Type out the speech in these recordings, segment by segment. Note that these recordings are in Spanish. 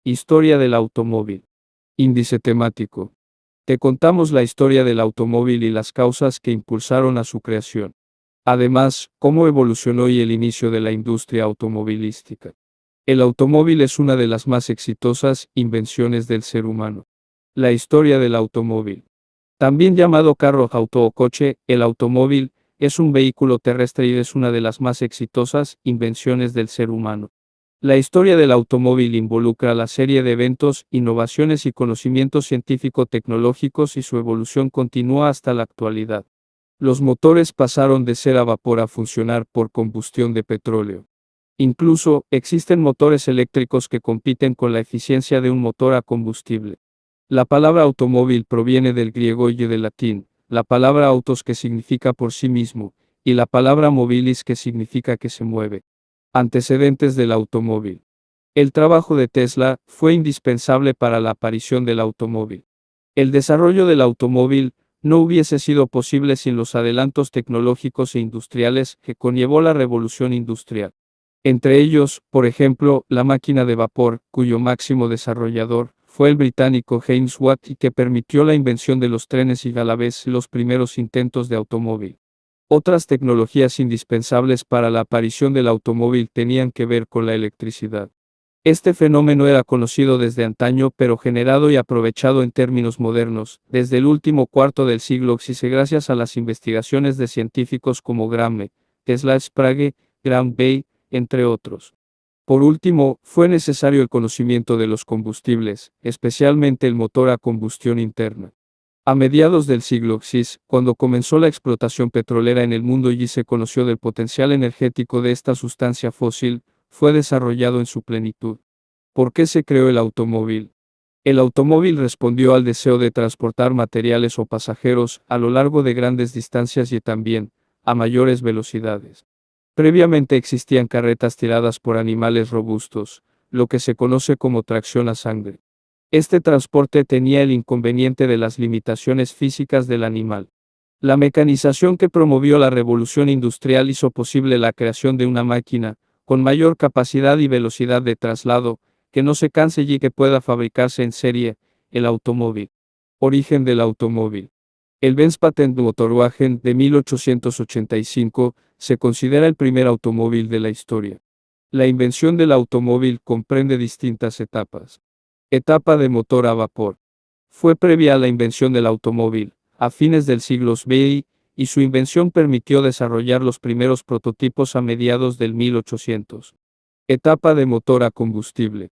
Historia del automóvil. Índice temático. Te contamos la historia del automóvil y las causas que impulsaron a su creación. Además, cómo evolucionó y el inicio de la industria automovilística. El automóvil es una de las más exitosas invenciones del ser humano. La historia del automóvil. También llamado carro, auto o coche, el automóvil es un vehículo terrestre y es una de las más exitosas invenciones del ser humano. La historia del automóvil involucra la serie de eventos, innovaciones y conocimientos científico-tecnológicos y su evolución continúa hasta la actualidad. Los motores pasaron de ser a vapor a funcionar por combustión de petróleo. Incluso, existen motores eléctricos que compiten con la eficiencia de un motor a combustible. La palabra automóvil proviene del griego y del latín, la palabra autos que significa por sí mismo, y la palabra mobilis que significa que se mueve. Antecedentes del automóvil. El trabajo de Tesla fue indispensable para la aparición del automóvil. El desarrollo del automóvil no hubiese sido posible sin los adelantos tecnológicos e industriales que conllevó la revolución industrial. Entre ellos, por ejemplo, la máquina de vapor, cuyo máximo desarrollador fue el británico James Watt y que permitió la invención de los trenes y a la vez los primeros intentos de automóvil. Otras tecnologías indispensables para la aparición del automóvil tenían que ver con la electricidad. Este fenómeno era conocido desde antaño pero generado y aprovechado en términos modernos, desde el último cuarto del siglo XX gracias a las investigaciones de científicos como Graham, Tesla Sprague, Graham Bell, entre otros. Por último, fue necesario el conocimiento de los combustibles, especialmente el motor a combustión interna. A mediados del siglo XX, cuando comenzó la explotación petrolera en el mundo y se conoció del potencial energético de esta sustancia fósil, fue desarrollado en su plenitud. ¿Por qué se creó el automóvil? El automóvil respondió al deseo de transportar materiales o pasajeros a lo largo de grandes distancias y también a mayores velocidades. Previamente existían carretas tiradas por animales robustos, lo que se conoce como tracción a sangre. Este transporte tenía el inconveniente de las limitaciones físicas del animal. La mecanización que promovió la revolución industrial hizo posible la creación de una máquina, con mayor capacidad y velocidad de traslado, que no se canse y que pueda fabricarse en serie, el automóvil. Origen del automóvil. El Benz Patent Motorwagen de 1885 se considera el primer automóvil de la historia. La invención del automóvil comprende distintas etapas. Etapa de motor a vapor. Fue previa a la invención del automóvil, a fines del siglo XX, y su invención permitió desarrollar los primeros prototipos a mediados del 1800. Etapa de motor a combustible.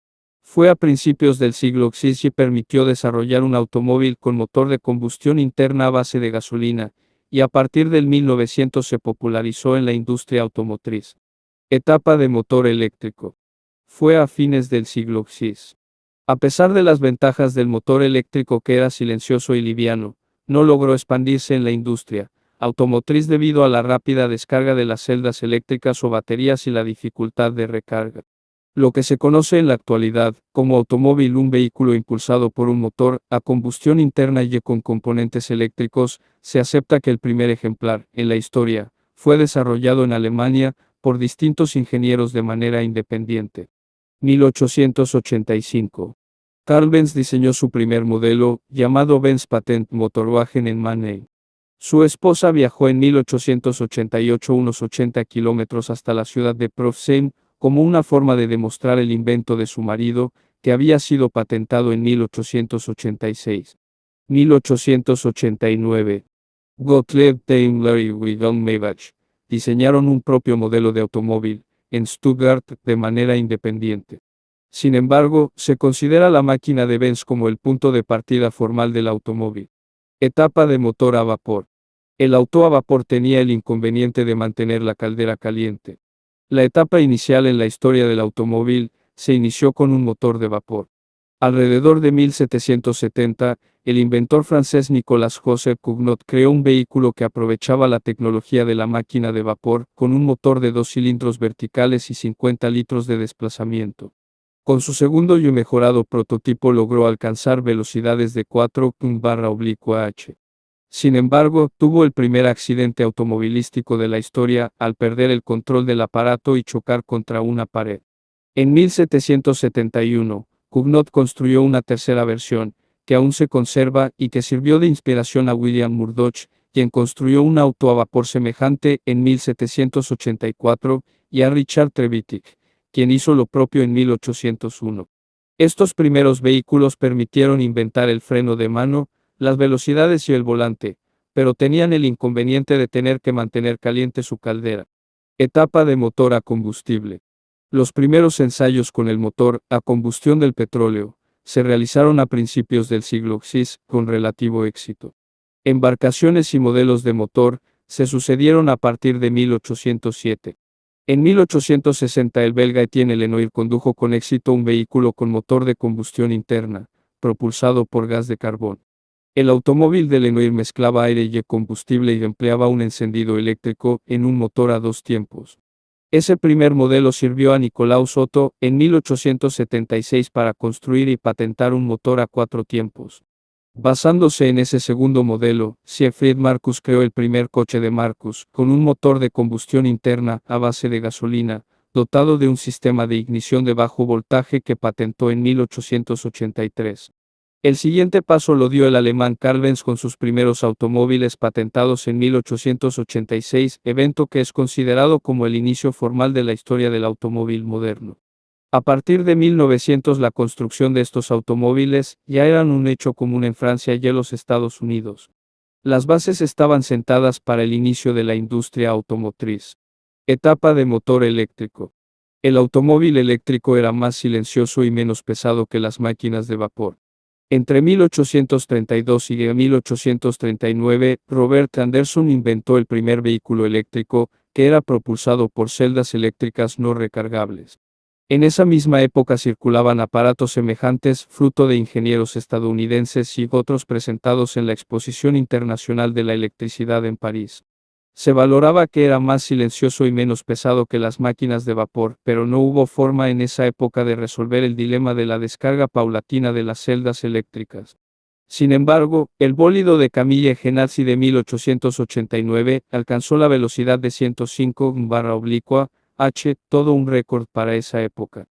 Fue a principios del siglo XX y permitió desarrollar un automóvil con motor de combustión interna a base de gasolina, y a partir del 1900 se popularizó en la industria automotriz. Etapa de motor eléctrico. Fue a fines del siglo XX. A pesar de las ventajas del motor eléctrico que era silencioso y liviano, no logró expandirse en la industria automotriz debido a la rápida descarga de las celdas eléctricas o baterías y la dificultad de recarga. Lo que se conoce en la actualidad como automóvil, un vehículo impulsado por un motor a combustión interna y con componentes eléctricos, se acepta que el primer ejemplar, en la historia, fue desarrollado en Alemania por distintos ingenieros de manera independiente. 1885. Carl Benz diseñó su primer modelo, llamado Benz Patent Motorwagen en Mannheim. Su esposa viajó en 1888 unos 80 kilómetros hasta la ciudad de Pforzheim, como una forma de demostrar el invento de su marido, que había sido patentado en 1886. 1889. Gottlieb Daimler y Wilhelm Maybach diseñaron un propio modelo de automóvil, en Stuttgart, de manera independiente. Sin embargo, se considera la máquina de Benz como el punto de partida formal del automóvil. Etapa de motor a vapor. El auto a vapor tenía el inconveniente de mantener la caldera caliente. La etapa inicial en la historia del automóvil se inició con un motor de vapor. Alrededor de 1770, el inventor francés Nicolas-Joseph Cugnot creó un vehículo que aprovechaba la tecnología de la máquina de vapor, con un motor de 2 cilindros verticales y 50 litros de desplazamiento. Con su segundo y mejorado prototipo logró alcanzar velocidades de 4 km/h. Sin embargo, tuvo el primer accidente automovilístico de la historia, al perder el control del aparato y chocar contra una pared. En 1771, Cugnot construyó una tercera versión, que aún se conserva y que sirvió de inspiración a William Murdoch, quien construyó un auto a vapor semejante en 1784, y a Richard Trevithick, quien hizo lo propio en 1801. Estos primeros vehículos permitieron inventar el freno de mano, las velocidades y el volante, pero tenían el inconveniente de tener que mantener caliente su caldera. Etapa de motor a combustible. Los primeros ensayos con el motor a combustión del petróleo se realizaron a principios del siglo XX con relativo éxito. Embarcaciones y modelos de motor se sucedieron a partir de 1807. En 1860 el belga Etienne Lenoir condujo con éxito un vehículo con motor de combustión interna, propulsado por gas de carbón. El automóvil de Lenoir mezclaba aire y combustible y empleaba un encendido eléctrico en un motor a dos tiempos. Ese primer modelo sirvió a Nicolaus Otto en 1876 para construir y patentar un motor a cuatro tiempos. Basándose en ese segundo modelo, Siegfried Marcus creó el primer coche de Marcus, con un motor de combustión interna a base de gasolina, dotado de un sistema de ignición de bajo voltaje que patentó en 1883. El siguiente paso lo dio el alemán Carl Benz con sus primeros automóviles patentados en 1886, evento que es considerado como el inicio formal de la historia del automóvil moderno. A partir de 1900 la construcción de estos automóviles ya eran un hecho común en Francia y en los Estados Unidos. Las bases estaban sentadas para el inicio de la industria automotriz. Etapa de motor eléctrico. El automóvil eléctrico era más silencioso y menos pesado que las máquinas de vapor. Entre 1832 y 1839, Robert Anderson inventó el primer vehículo eléctrico, que era propulsado por celdas eléctricas no recargables. En esa misma época circulaban aparatos semejantes, fruto de ingenieros estadounidenses y otros presentados en la Exposición Internacional de la Electricidad en París. Se valoraba que era más silencioso y menos pesado que las máquinas de vapor, pero no hubo forma en esa época de resolver el dilema de la descarga paulatina de las celdas eléctricas. Sin embargo, el bólido de Camille Genazzi de 1889 alcanzó la velocidad de 105/h, todo un récord para esa época.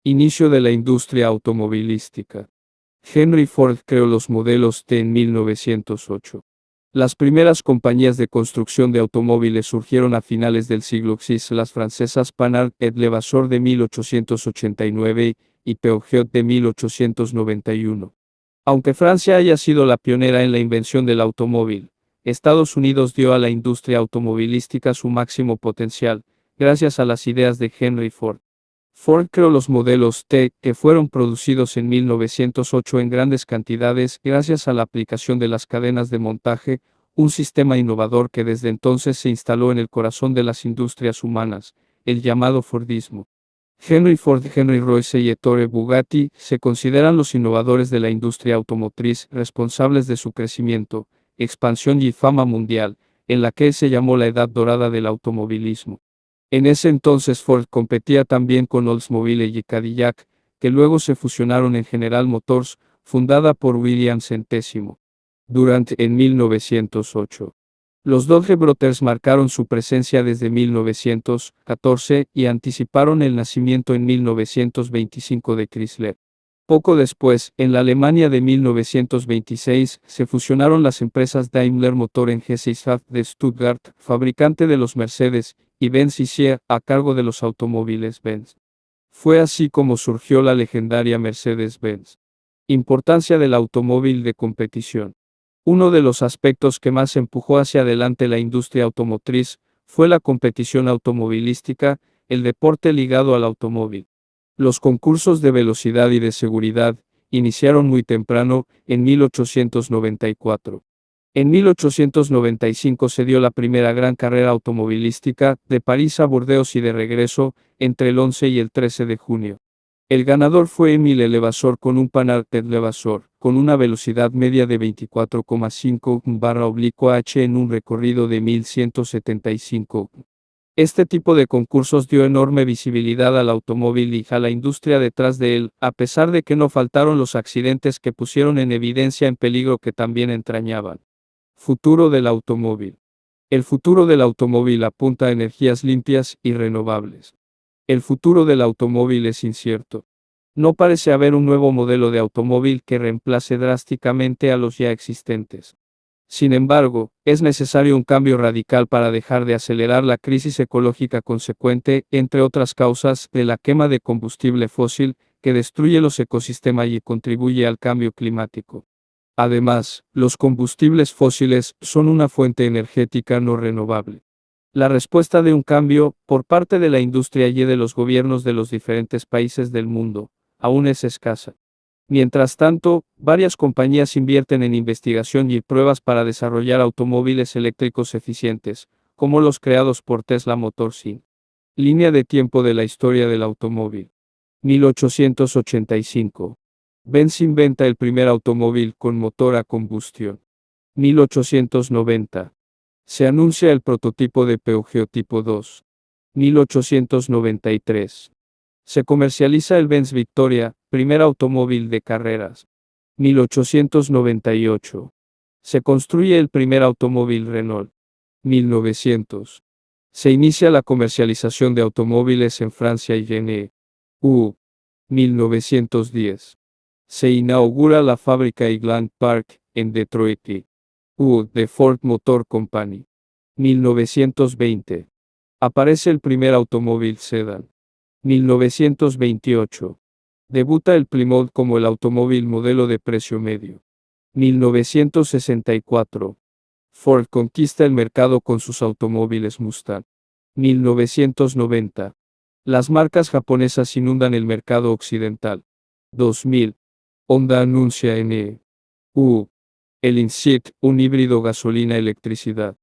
Inicio de la industria automovilística. Henry Ford creó los modelos T en 1908. Las primeras compañías de construcción de automóviles surgieron a finales del siglo XX, las francesas Panhard et Levasseur de 1889 y Peugeot de 1891. Aunque Francia haya sido la pionera en la invención del automóvil, Estados Unidos dio a la industria automovilística su máximo potencial, gracias a las ideas de Henry Ford. Ford creó los modelos T, que fueron producidos en 1908 en grandes cantidades gracias a la aplicación de las cadenas de montaje, un sistema innovador que desde entonces se instaló en el corazón de las industrias humanas, el llamado Fordismo. Henry Ford, Henry Royce y Ettore Bugatti se consideran los innovadores de la industria automotriz, responsables de su crecimiento, expansión y fama mundial, en la que se llamó la Edad Dorada del automovilismo. En ese entonces Ford competía también con Oldsmobile y Cadillac, que luego se fusionaron en General Motors, fundada por William Centésimo. En 1908. Los Dodge Brothers marcaron su presencia desde 1914 y anticiparon el nacimiento en 1925 de Chrysler. Poco después, en la Alemania de 1926, se fusionaron las empresas Daimler Motor en Gesellschaft de Stuttgart, fabricante de los Mercedes, y Benz y Sia, a cargo de los automóviles Benz. Fue así como surgió la legendaria Mercedes-Benz. Importancia del automóvil de competición. Uno de los aspectos que más empujó hacia adelante la industria automotriz fue la competición automovilística, el deporte ligado al automóvil. Los concursos de velocidad y de seguridad iniciaron muy temprano, en 1894. En 1895 se dio la primera gran carrera automovilística, de París a Burdeos y de regreso, entre el 11 y el 13 de junio. El ganador fue Émile Levasseur con un Panhard et Levasseur, con una velocidad media de 24,5/h en un recorrido de 1175. Este tipo de concursos dio enorme visibilidad al automóvil y a la industria detrás de él, a pesar de que no faltaron los accidentes que pusieron en evidencia el peligro que también entrañaban. Futuro del automóvil. El futuro del automóvil apunta a energías limpias y renovables. El futuro del automóvil es incierto. No parece haber un nuevo modelo de automóvil que reemplace drásticamente a los ya existentes. Sin embargo, es necesario un cambio radical para dejar de acelerar la crisis ecológica consecuente, entre otras causas, de la quema de combustible fósil, que destruye los ecosistemas y contribuye al cambio climático. Además, los combustibles fósiles son una fuente energética no renovable. La respuesta de un cambio, por parte de la industria y de los gobiernos de los diferentes países del mundo, aún es escasa. Mientras tanto, varias compañías invierten en investigación y pruebas para desarrollar automóviles eléctricos eficientes, como los creados por Tesla Motors Inc. Línea de tiempo de la historia del automóvil. 1885. Benz inventa el primer automóvil con motor a combustión. 1890. Se anuncia el prototipo de Peugeot Tipo 2. 1893. Se comercializa el Benz Victoria, primer automóvil de carreras. 1898. Se construye el primer automóvil Renault. 1900. Se inicia la comercialización de automóviles en Francia y en EU. 1910. Se inaugura la fábrica Highland Park, en Detroit, de Ford Motor Company. 1920. Aparece el primer automóvil sedán. 1928. Debuta el Plymouth como el automóvil modelo de precio medio. 1964. Ford conquista el mercado con sus automóviles Mustang. 1990. Las marcas japonesas inundan el mercado occidental. 2000. Honda anuncia en EU el Insight, un híbrido gasolina-electricidad.